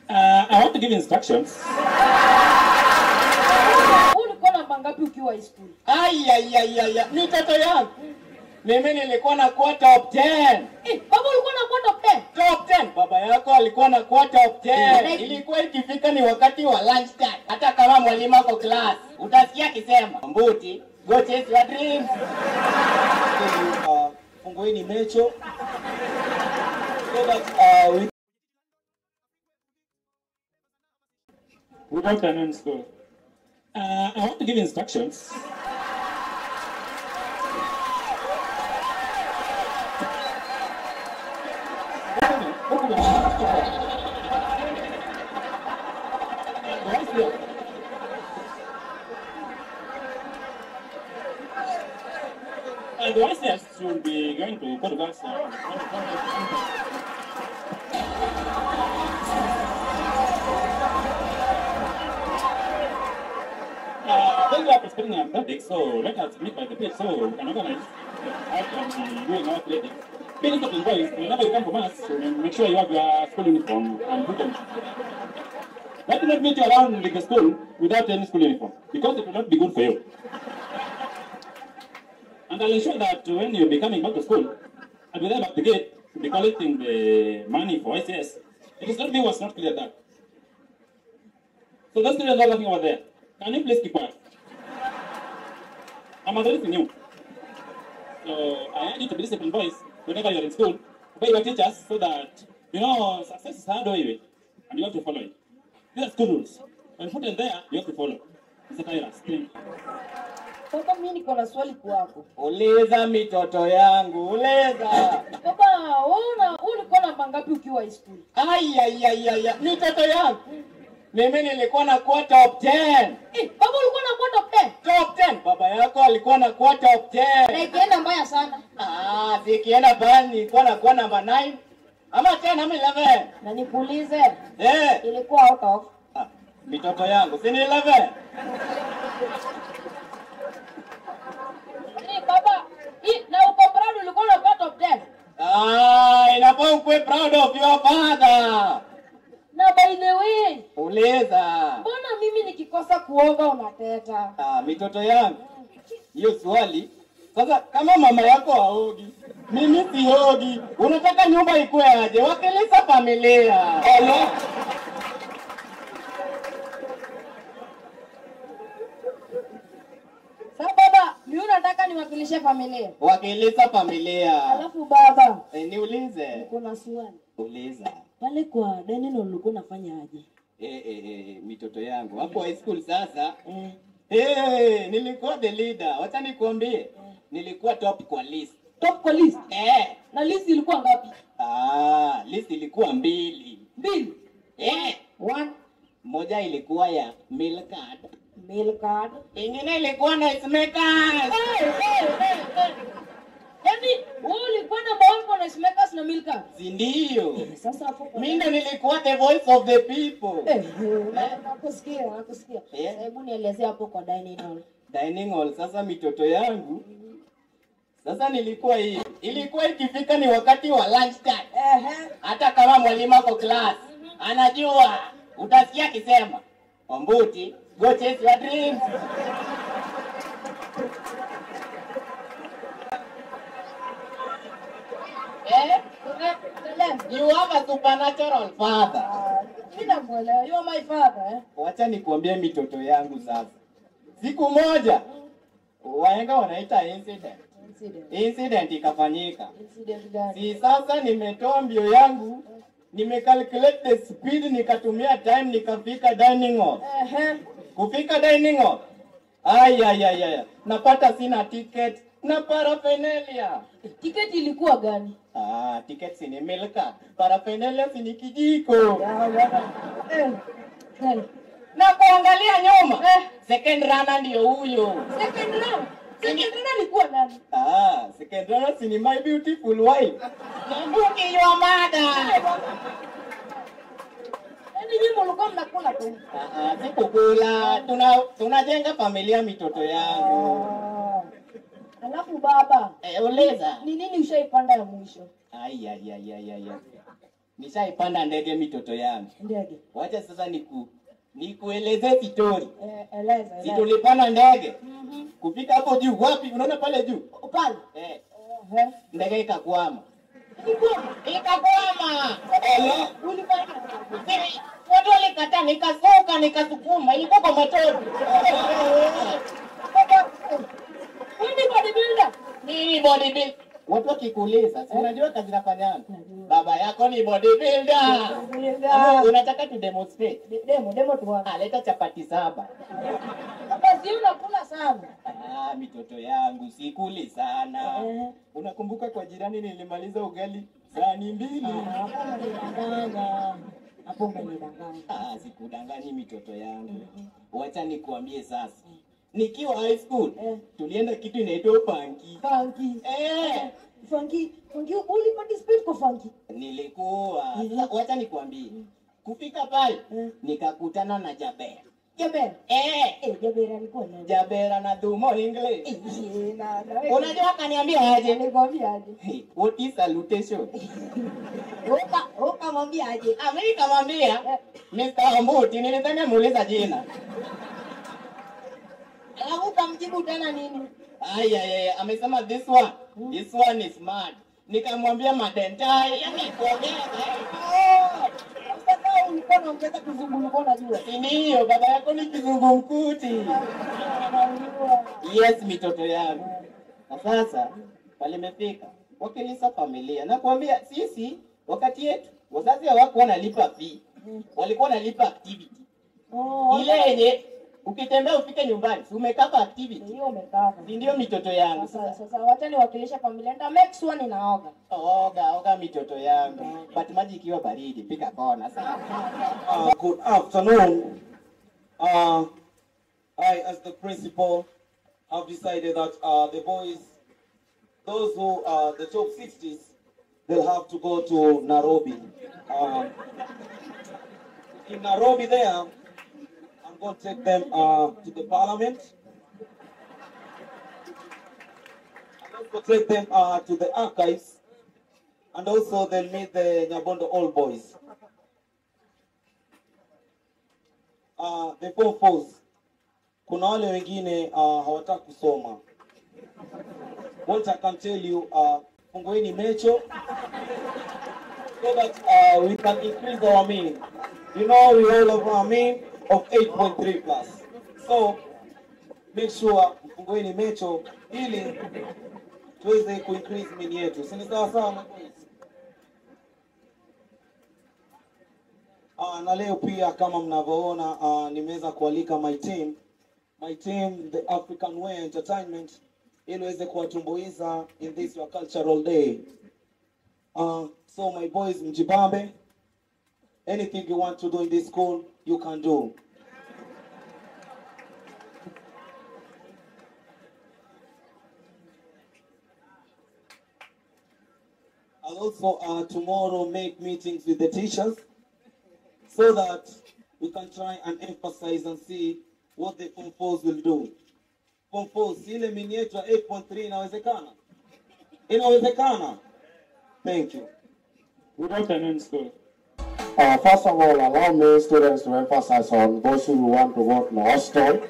I want to give instructions. Ulikuwa namba ngapi ukiwa high school? Mitoto yangu. Mimi nilikuwa na kuwa top 10. Baba ulikuwa na kuwa top 10? Top 10. Baba yako alikuwa na kuwa top 10. Ilikuwa ikifika ni wakati wa lunch time. Hata kama mwalimu ako class, utasikia akisema, "Mbuti, go chase your dreams." Fungueni mecho. So that Good afternoon, school. I want to give instructions. The YCS should be going to Portugal. Then we are participating in athletics, so let us meet by the page so we can organize. I can be doing our athletics. Parents of the boys, whenever you come from us, make sure you have your school uniform and put them. Let me not meet you around the school without any school uniform, because it will not be good for you. And I'll ensure that when you'll be coming back to school, I'll be there at the gate to be collecting the money for ICS. It is not me what's not clear that. So those students are laughing over there. Can you please keep quiet? I'm addressing you. So I urge you to be disciplined boys whenever you're in school. Obey your teachers so that, success is hard way, and you have to follow it. These are school rules. When put in there, you have to follow. Mr. Kairas, thank you. Baba mimi niko na swali kwako. Uliza mitoto yangu, uliza. Baba, ulikuwa namba ngapi ukiwa high school? Mitoto yangu. Mimi nilikuwa na kuwa top 10. Baba ulikuwa na kuwa top 10? Top 10. Baba yako alikuwa na kuwa top 10. Na ikienda mbaya sana. Sikienda bani nilikuwa na kuwa number 9. Ama 10 ama 11. Na nikuulize. Ilikuwa out of. Mitoto yangu, si ni 11. Baba, na uko proud ulikuwa na kuwa top 10? Inafaa ukue proud of your father. Na by the way, uliza. Mbona mimi nikikosa kuoga unateta? Mitoto yangu. Hiyo swali. Sasa kama mama yako haogi, mimi siogi. Unataka nyumba ikue aje? Wakilisha familia. Sasa baba, mimi unataka niwakilishe familia? Wakilisha familia. Alafu baba, niulize. Kuna swali. Uliza. Pale kwa Daniel ulikuwa unafanya aje? Mitoto yangu. Hapo high school sasa. Nilikuwa the leader. Wacha nikwambie. Nilikuwa top kwa list. Top kwa list? Na list ilikuwa ngapi? List ilikuwa 2. 2? 1. Moja ilikuwa ya milk card. Milk card. Ingine ilikuwa nice makers. Yaani, wewe ulikuwa na bond kwa nice makers na milk card? Ndio. Sasa hapo mimi ndo nilikuwa the voice of the people. Nakusikia. Hebu nielezee hapo kwa dining hall. Dining hall sasa mitoto yangu. Sasa nilikuwa hii. Ilikuwa ikifika ni wakati wa lunch time. Hata kama mwalimu ako class, anajua. Utasikia akisema, "Mbuti, go chase your dreams." You have a supernatural father. You are my father. Wacha nikuambie mitoto yangu sasa. Siku moja wahenga wanaita incident ikafanyika. Si sasa nimetoa mbio yangu, nimecalculate the speed, nikatumia time, nikafika dining hall. Kufika dining hall. Napata sina ticket na paraphernalia. Ticket ilikuwa gani? Ticket ni milk card. Paraphernalia ni kijiko. Na kuangalia nyuma. Second runner ndio huyo. Second runner alikuwa nani? Second runner ni my beautiful wife. Mbuki your mother. Nyinyi mlikuwa mnakula tu. Sikukula. Tunajenga familia mitoto yangu. Alafu baba. Uliza. Ni nini ushaipanda ya mwisho? nishaipanda ndege mitoto yangu. Ndege. Wacha sasa nikueleze story. Eleza. Si tulipanda ndege. Kufika hapo juu, wapi? Unaona pale juu? Pale. Ndege ikakwama. Ulifanya. Watu walikataa, nikasuka, nikasukuma, ilikuwa kwa motori. Wewe bodybuilder. Nini bodybuilder? Watu wakikuuliza, si unajua kazi nafanyana? Baba yako ni bodybuilder. Unataka tu demonstrate? Demo tu wapi? Leta chapati 7. Basi unakula sana. Mitoto yangu sikuli sana. Unakumbuka kwa jirani nilimaliza ugali sahani 2? Hapo umenidanganya. Sikudanganyi mitoto yangu. Wacha nikuambie sasa. Nikiwa high school, tulienda kitu inaitwa funky. Funky, uli participate kwa funky? Nilikuwa. Wacha nikuambie. Kufika pale, nikakutana na Jabera. Jabera alikuwa nani? Jabera na Dumo English. Unajua kaniambia aje? Nikwambia aje? What is salutation? Ukamwambia aje? Mimi nikamwambia Mr. Mbuti, nilidhani muuliza jina. Alafu kamjibu tena nini? Amesema this one is mad. Nikamwambia madentai, kuongea. Sasa ulikuwa unaongeza kizungu, ulikuwa unajua. Ndio, baba yako ni kizungumkuti. Yes, mitoto yangu. Na sasa pale nimefika. Wakilisa familia. Nakwambia sisi wakati yetu wazazi hawakuwa wanalipa fee. Walikuwa wanalipa activity. Ile yenye ukitembea ufike nyumbani, si umekapa activity. Hiyo umekapa. Ndio mitoto yangu. Sasa wacha niwakilisha familia. Ndio make sure ninaoga. Oga mitoto yangu. But maji ikiwa baridi, pika kona sawa. Good afternoon. I, as the principal, have decided that the boys, those who are the top 60s, they'll have to go to Nairobi. In Nairobi there, I'm going to take them to the parliament. I'm going to take them to the archives. And also they'll meet the Nyabondo Old Boys. The form 4s, kuna wale wengine hawataka kusoma. What I can tell you, fungueni mecho so that we can increase our mean. You know, we all have our mean of 8.3 plus. So make sure fungueni mecho ili tuweze ku-increase mean yetu. Sini sawa sawa. Na leo pia kama mnavyoona nimeweza kualika my team the African Way Entertainment ili waweze kuwatumbuiza in this your cultural day. So my boys, mjibambe, anything you want to do in this school you can do. I'll also tomorrow make meetings with the teachers so that we can try and emphasize and see what the Form 4s will do. Form 4s, ile mini yetu 8.3 inawezekana? Inawezekana? Thank you. Good afternoon, school. First of all, allow me, students, to emphasize on those who want to work in the hostel.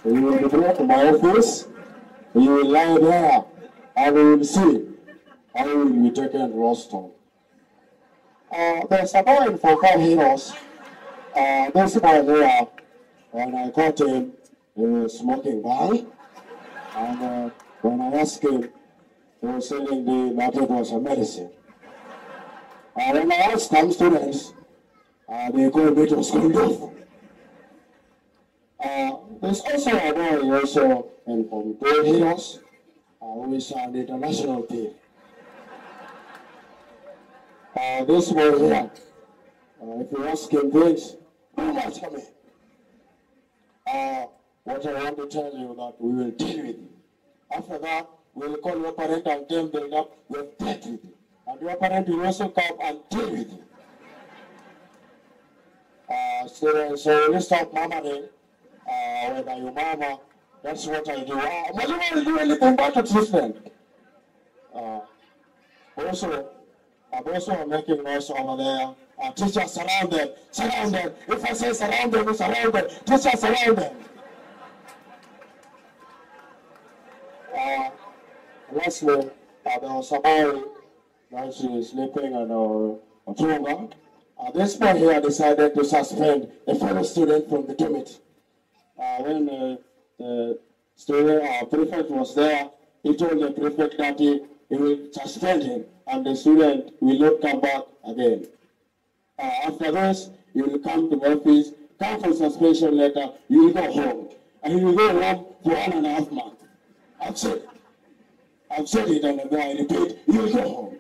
You will be brought to my office, you will lie there, and we will see how you will be taken to hostel. There's a boy in Focal Heroes. This boy here, when I caught him, he was smoking bang. And when I asked him, he was saying that it was a medicine. When I asked some students, they called me to school deaf. There's also a boy also in Focal Heroes, who is an international team. This boy here, if you ask him things, do not tell me. What I want to tell you that we will deal with you. After that, we will call your parent and tell them that we have dealt with you. And your parent will also come and deal with you. So we stop murmuring, whether you murmur, that's what I do. Whenever you do anything bad to children. Also, Those who are making noise over there, teachers surround them, surround them. If I say surround them, surround them. Teachers surround them. Lastly, there was a boy, now she is sleeping on a chunga. This boy here decided to suspend a fellow student from the dormitory. When the student prefect was there, he told the prefect that he will suspend him and the student will not come back again. After this, you will come to the office, come for suspension letter, you will go home. And you will go home for 1.5 months. I've said it and I repeat, you will go home.